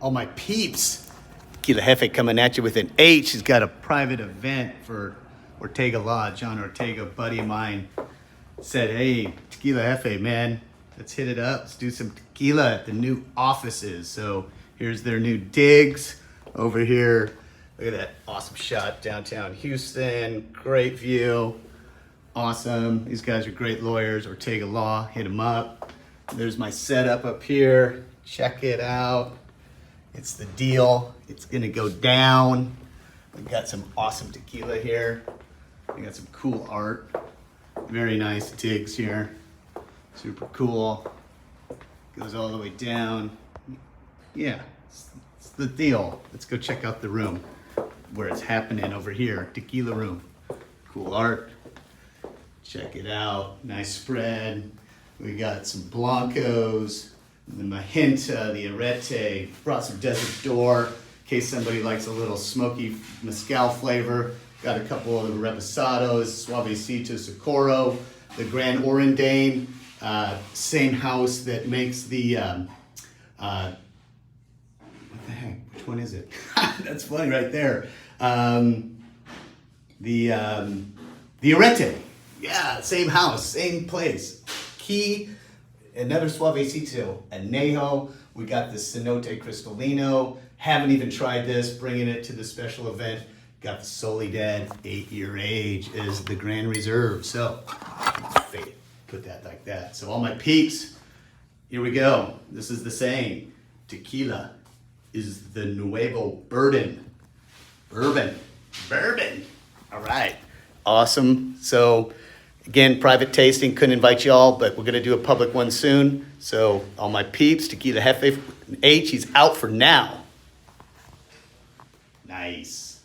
all my peeps. Tequila Jefe coming at you with an H. He's got a private event for Ortega Law. John Ortega, buddy of mine, said, hey, Tequila Jefe, man, let's hit it up. Let's do some tequila at the new offices. So here's their new digs over here. Look at that awesome shot downtown Houston. Great view. Awesome. These guys are great lawyers. Ortega Law, hit them up. There's my setup up here. Check it out. It's the deal. It's gonna go down. We got some awesome tequila here. We got some cool art. Very nice digs here. Super cool. Goes all the way down. Yeah, it's the deal. Let's go check out the room where it's happening over here. Tequila room. Cool art. Check it out. Nice spread. We got some Blancos, the Mijenta, the Arette. Brought some Desert Door in case somebody likes a little smoky mezcal flavor. Got a couple of the Reposados, Suavecito, Soccorro, the Grand Orendain, same house that makes the, what the heck, which one is it? That's funny right there. The Arette, yeah, same house, same place. Key, another Suavecito, Anejo. We got the Cenote Cristalino. Haven't even tried this, bringing it to the special event. Got the Soledad, 8-year age is the Grand Reserve. So, put that like that. So all my peeps, here we go. This is the saying, tequila is the nuevo bourbon. Bourbon. All right, awesome. So again, private tasting, couldn't invite y'all, but we're gonna do a public one soon. So all my peeps, Tequila Jefe H, he's out for now. Nice.